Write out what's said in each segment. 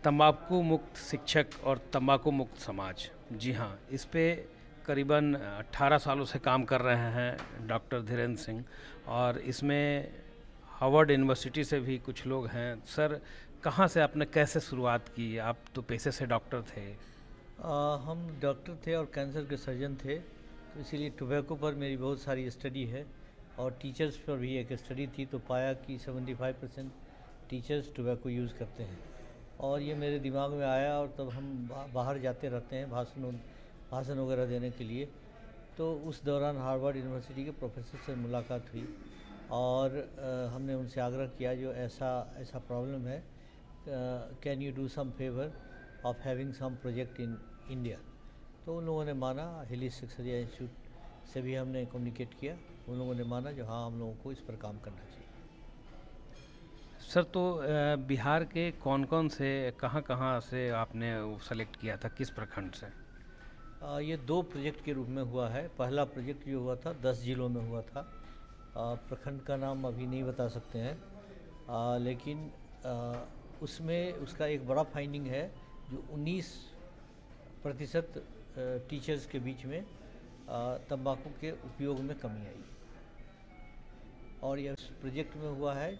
तंबाकू मुक्त शिक्षक और तंबाकू मुक्त समाज, जी हाँ, इस पे करीबन 18 सालों से काम कर रहे हैं डॉक्टर धीरेन्द्र सिंह। और इसमें हार्वर्ड यूनिवर्सिटी से भी कुछ लोग हैं। सर, कहाँ से आपने कैसे शुरुआत की? आप तो पेशे से डॉक्टर थे। हम डॉक्टर थे और कैंसर के सर्जन थे, तो इसीलिए टोबैको पर मेरी बहुत सारी स्टडी है और टीचर्स पर भी एक स्टडी थी। तो पाया कि 75% टीचर्स टोबैको यूज़ करते हैं और ये मेरे दिमाग में आया। और तब हम बाहर जाते रहते हैं भाषण वगैरह देने के लिए। तो उस दौरान हार्वर्ड यूनिवर्सिटी के प्रोफेसर से मुलाकात हुई और हमने उनसे आग्रह किया जो ऐसा प्रॉब्लम है, can you do some favour of having some project in India. तो उन लोगों ने माना। हिली शिक्षा इंस्टीट्यूट से भी हमने कम्युनिकेट किया, उन लोगों ने माना जो हाँ, हम लोगों को इस पर काम करना चाहिए। सर, तो बिहार के कौन कौन से कहाँ से आपने सेलेक्ट किया था, किस प्रखंड से? ये 2 प्रोजेक्ट के रूप में हुआ है। पहला प्रोजेक्ट जो हुआ था 10 जिलों में हुआ था। प्रखंड का नाम अभी नहीं बता सकते हैं, लेकिन उसमें उसका एक बड़ा फाइंडिंग है जो 19% टीचर्स के बीच में तंबाकू के उपयोग में कमी आई। और यह प्रोजेक्ट में हुआ है।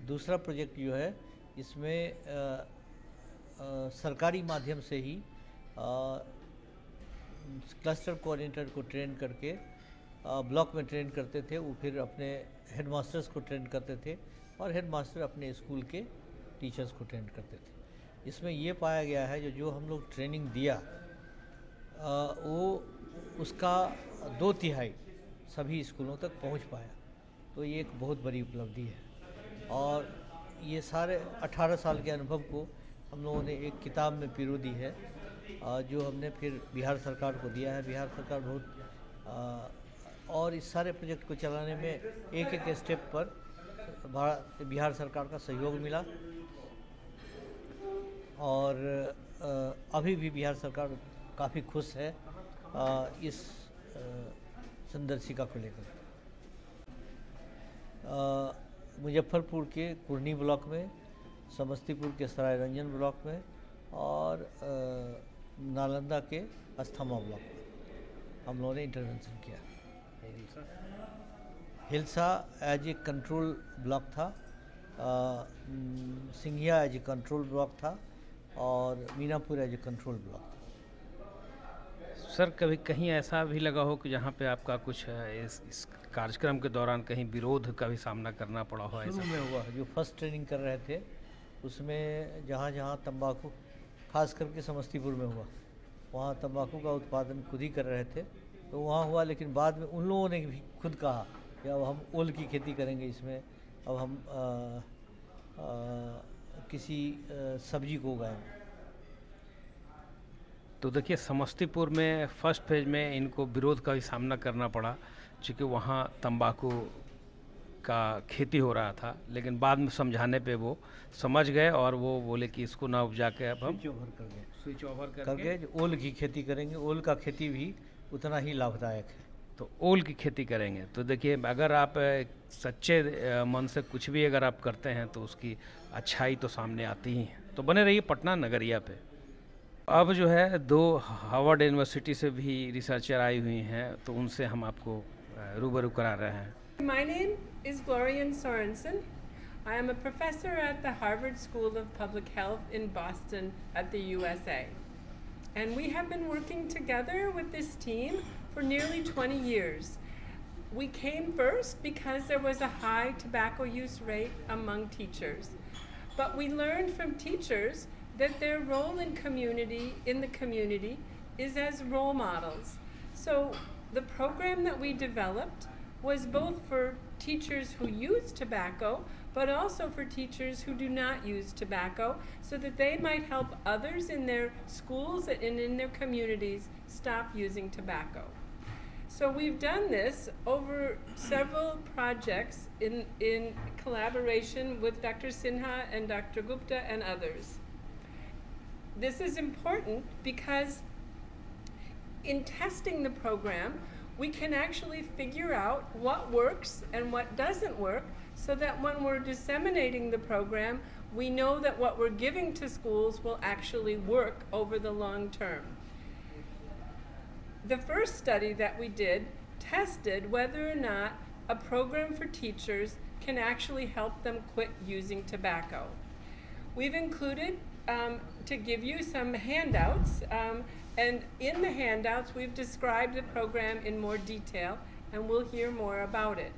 दूसरा प्रोजेक्ट जो है इसमें सरकारी माध्यम से ही क्लस्टर कोऑर्डिनेटर को ट्रेन करके ब्लॉक में ट्रेन करते थे। वो फिर अपने हेडमास्टर्स को ट्रेन करते थे और हेडमास्टर अपने स्कूल के टीचर्स को ट्रेन करते थे। इसमें ये पाया गया है जो हम लोग ट्रेनिंग दिया वो उसका 2/3 सभी स्कूलों तक पहुंच पाया। तो ये एक बहुत बड़ी उपलब्धि है और ये सारे 18 साल के अनुभव को हम लोगों ने एक किताब में पिरो दी है, जो हमने फिर बिहार सरकार को दिया है। बिहार सरकार बहुत और इस सारे प्रोजेक्ट को चलाने में एक स्टेप पर बिहार सरकार का सहयोग मिला। और अभी भी बिहार सरकार काफ़ी खुश है इस संदर्शिका को लेकर। मुजफ्फरपुर के कुर्नी ब्लॉक में, समस्तीपुर के सरायरंजन ब्लॉक में और नालंदा के अस्थामा ब्लॉक में हम लोगों ने इंटरवेंशन किया। Hilsa as a control block था, Singhiya as a control block था और Minapur as a control block था। सर, कभी कहीं ऐसा भी लगा हो कि जहाँ पे आपका कुछ इस कार्यक्रम के दौरान कहीं विरोध का भी सामना करना पड़ा हो? शुरू में हुआ, जो फर्स्ट ट्रेनिंग कर रहे थे उसमें जहाँ जहाँ तंबाकू, खास करके समस्तीपुर में हुआ, वहाँ तंबाकू का उत्पादन खुद ही कर रहे थे, तो वहाँ हुआ। लेकिन बाद में उन लोगों ने भी खुद कहा कि अब हम ओल की खेती करेंगे, इसमें अब हम किसी सब्जी को उगाएंगे। तो देखिए, समस्तीपुर में फर्स्ट फेज में इनको विरोध का भी सामना करना पड़ा, क्योंकि वहाँ तंबाकू का खेती हो रहा था। लेकिन बाद में समझाने पे वो समझ गए और वो बोले कि इसको ना उपजा के अब हम स्विच ओवर करके ओल की खेती करेंगे। ओल का खेती भी उतना ही लाभदायक है, तो ओल की खेती करेंगे। तो देखिए, अगर आप सच्चे मन से कुछ भी अगर आप करते हैं तो उसकी अच्छाई तो सामने आती ही है। तो बने रहिए पटना नगरिया पे। अब जो है 2 हार्वर्ड यूनिवर्सिटी से भी रिसर्चर आई हुई हैं, तो उनसे हम आपको रूबरू करा रहे हैं। My name is Gloria Sorensen. I am a professor at the Harvard School of Public Health in Boston at the USA. And we have been working together with this team for nearly 20 years. We came first because there was a high tobacco use rate among teachers. But we learned from teachers that their role in the community is as role models. So the program that we developed was both for teachers who use tobacco, but also for teachers who do not use tobacco, so that they might help others in their schools and in their communities stop using tobacco. So we've done this over several projects in collaboration with Dr. Sinha and Dr. Gupta and others. This is important because in testing the program, we can actually figure out what works and what doesn't work, so that when we're disseminating the program, we know that what we're giving to schools will actually work over the long term. The first study that we did tested whether or not a program for teachers can actually help them quit using tobacco. We've included, to give you some handouts, and in the handouts we've described the program in more detail, and we'll hear more about it.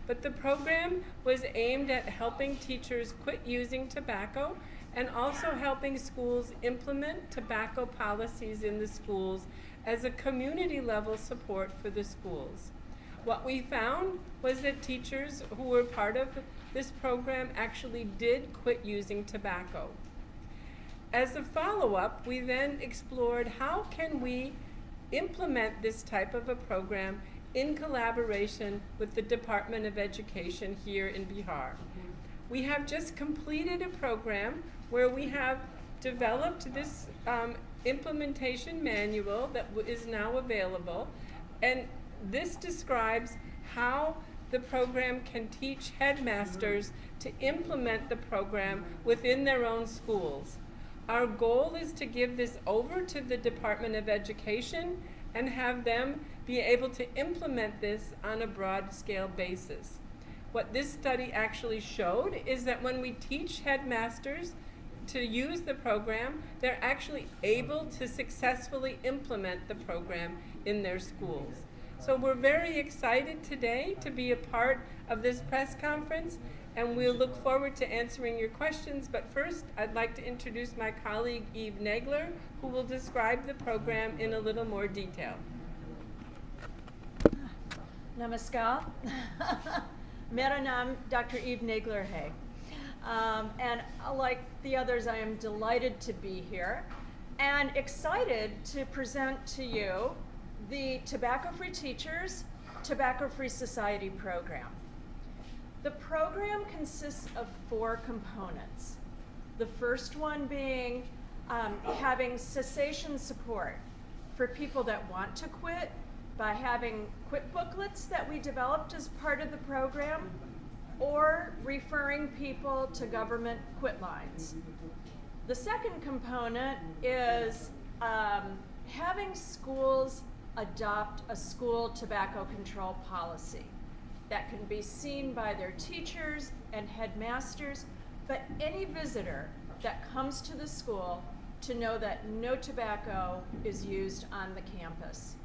But the program was aimed at helping teachers quit using tobacco and also helping schools implement tobacco policies in the schools as a community level support for the schools. What we found was that teachers who were part of this program actually did quit using tobacco. As a follow-up, we then explored how can we implement this type of a program in collaboration with the Department of Education here in Bihar. We have just completed a program where we have developed this implementation manual that is now available, and this describes how the program can teach headmasters to implement the program within their own schools. Our goal is to give this over to the Department of Education and have them be able to implement this on a broad scale basis. What this study actually showed is that when we teach headmasters to use the program, they're actually able to successfully implement the program in their schools. So we're very excited today to be a part of this press conference, and we'll look forward to answering your questions. But first, I'd like to introduce my colleague Eve Nagler, who will describe the program in a little more detail. Namaskar. Mera naam Dr. Eve Nagler hai. And like the others, I am delighted to be here and excited to present to you the Tobacco-Free Teachers, Tobacco-Free Society program. The program consists of 4 components. The first one being having cessation support for people that want to quit by having quit booklets that we developed as part of the program, or referring people to government quit lines. The second component is having schools adopt a school tobacco control policy that can be seen by their teachers and headmasters, but any visitor that comes to the school to know that no tobacco is used on the campus.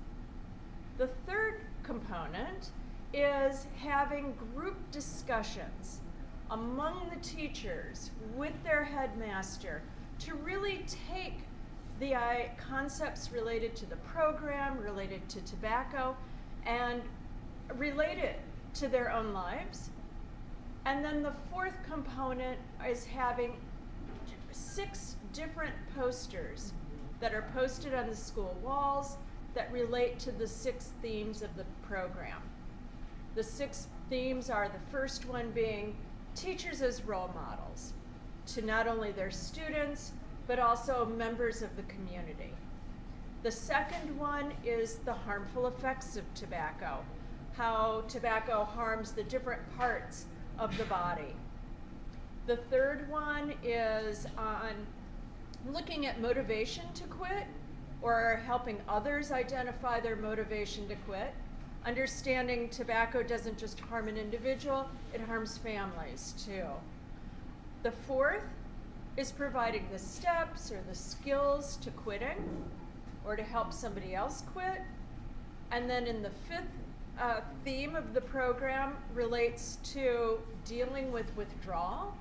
The third component is having group discussions among the teachers with their headmaster to really take the concepts related to the program, related to tobacco, and relate it to their own lives. And then the fourth component is having 6 different posters that are posted on the school walls that relate to the 6 themes of the program. The 6 themes are, the first one being teachers as role models to not only their students, but also members of the community. The second one is the harmful effects of tobacco, how tobacco harms the different parts of the body. The third one is on looking at motivation to quit, or helping others identify their motivation to quit. Understanding tobacco doesn't just harm an individual, it harms families too. The fourth is providing the steps or the skills to quitting, or to help somebody else quit. And then in the fifth theme of the program relates to dealing with withdrawal,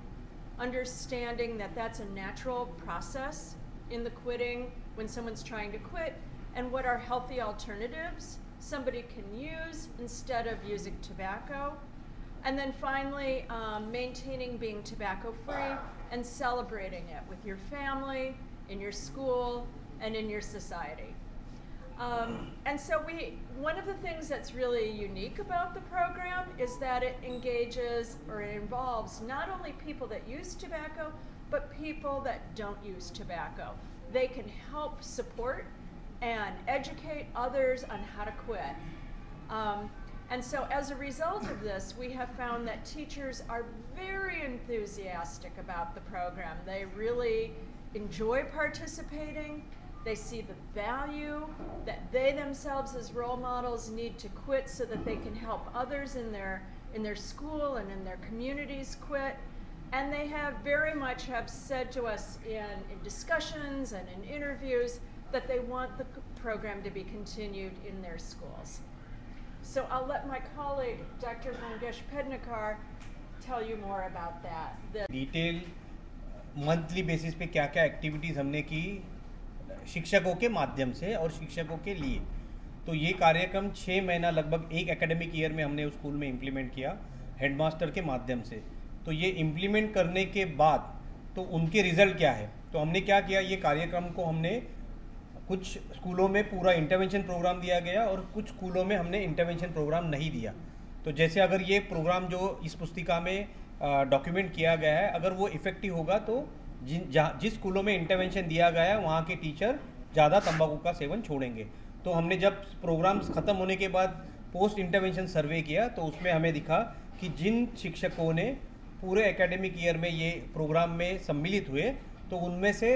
understanding that that's a natural process in the quitting when someone's trying to quit, and what are healthy alternatives somebody can use instead of using tobacco. And then finally, maintaining being tobacco-free and celebrating it with your family, in your school, and in your society. And so one of the things that's really unique about the program is that it engages, or it involves, not only people that use tobacco, but people that don't use tobacco. They can help support and educate others on how to quit. And so as a result of this, we have found that teachers are very enthusiastic about the program. They really enjoy participating. They see the value that they themselves as role models need to quit so that they can help others in their school and in their communities quit. And they have very much have said to us in discussions and in interviews that they want the program to be continued in their schools. So I'll let my colleague, Dr. Mangesh Pednekar, tell you more about that. Detail monthly basis पे क्या क्या activities हमने की शिक्षकों के माध्यम से और शिक्षकों के लिए, तो ये कार्यक्रम 6 महीना लगभग एक एकेडमिक ईयर में हमने उस स्कूल में इम्प्लीमेंट किया हेडमास्टर के माध्यम से। तो ये इम्प्लीमेंट करने के बाद तो उनके रिज़ल्ट क्या है, तो हमने क्या किया, ये कार्यक्रम को हमने कुछ स्कूलों में पूरा इंटरवेंशन प्रोग्राम दिया गया और कुछ स्कूलों में हमने इंटरवेंशन प्रोग्राम नहीं दिया। तो जैसे अगर ये प्रोग्राम जो इस पुस्तिका में डॉक्यूमेंट किया गया है, अगर वो इफ़ेक्टिव होगा तो जिस स्कूलों में इंटरवेंशन दिया गया है वहाँ के टीचर ज़्यादा तंबाकू का सेवन छोड़ेंगे। तो हमने जब प्रोग्राम्स ख़त्म होने के बाद पोस्ट इंटरवेंशन सर्वे किया तो उसमें हमें दिखा कि जिन शिक्षकों ने पूरे एकेडमिक ईयर में ये प्रोग्राम में सम्मिलित हुए तो उनमें से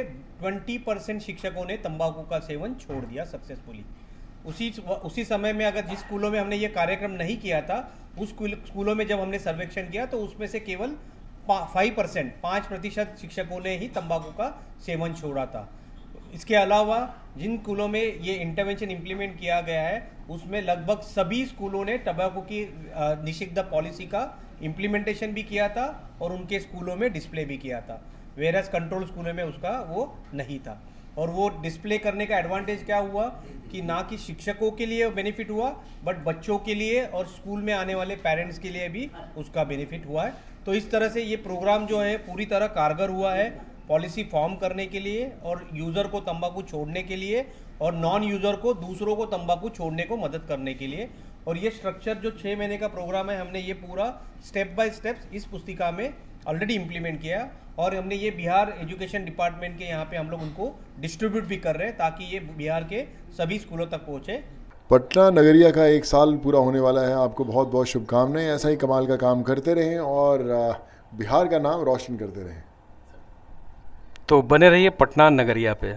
20% शिक्षकों ने तंबाकू का सेवन छोड़ दिया सक्सेसफुली। उसी समय में अगर जिस स्कूलों में हमने ये कार्यक्रम नहीं किया था उस स्कूलों में जब हमने सर्वेक्षण किया तो उसमें से केवल 5% शिक्षकों ने ही तंबाकू का सेवन छोड़ा था। इसके अलावा जिन स्कूलों में ये इंटरवेंशन इम्प्लीमेंट किया गया है उसमें लगभग सभी स्कूलों ने तंबाकू की निषिद्ध पॉलिसी का इम्प्लीमेंटेशन भी किया था और उनके स्कूलों में डिस्प्ले भी किया था, वेरस कंट्रोल स्कूलों में उसका वो नहीं था। और वो डिस्प्ले करने का एडवांटेज क्या हुआ कि ना कि शिक्षकों के लिए बेनिफिट हुआ बट बच्चों के लिए और स्कूल में आने वाले पेरेंट्स के लिए भी उसका बेनिफिट हुआ है। तो इस तरह से ये प्रोग्राम जो है पूरी तरह कारगर हुआ है पॉलिसी फॉर्म करने के लिए और यूज़र को तंबाकू छोड़ने के लिए और नॉन यूज़र को दूसरों को तंबाकू छोड़ने को मदद करने के लिए। और ये स्ट्रक्चर जो 6 महीने का प्रोग्राम है हमने ये पूरा स्टेप बाय स्टेप इस पुस्तिका में ऑलरेडी इम्प्लीमेंट किया और हमने ये बिहार एजुकेशन डिपार्टमेंट के यहाँ पे हम लोग उनको डिस्ट्रीब्यूट भी कर रहे हैं ताकि ये बिहार के सभी स्कूलों तक पहुँचे। पटना नगरिया का 1 साल पूरा होने वाला है, आपको बहुत बहुत शुभकामनाएं। ऐसा ही कमाल का काम करते रहें और बिहार का नाम रोशन करते रहें। तो बने रहिए पटना नगरिया पे।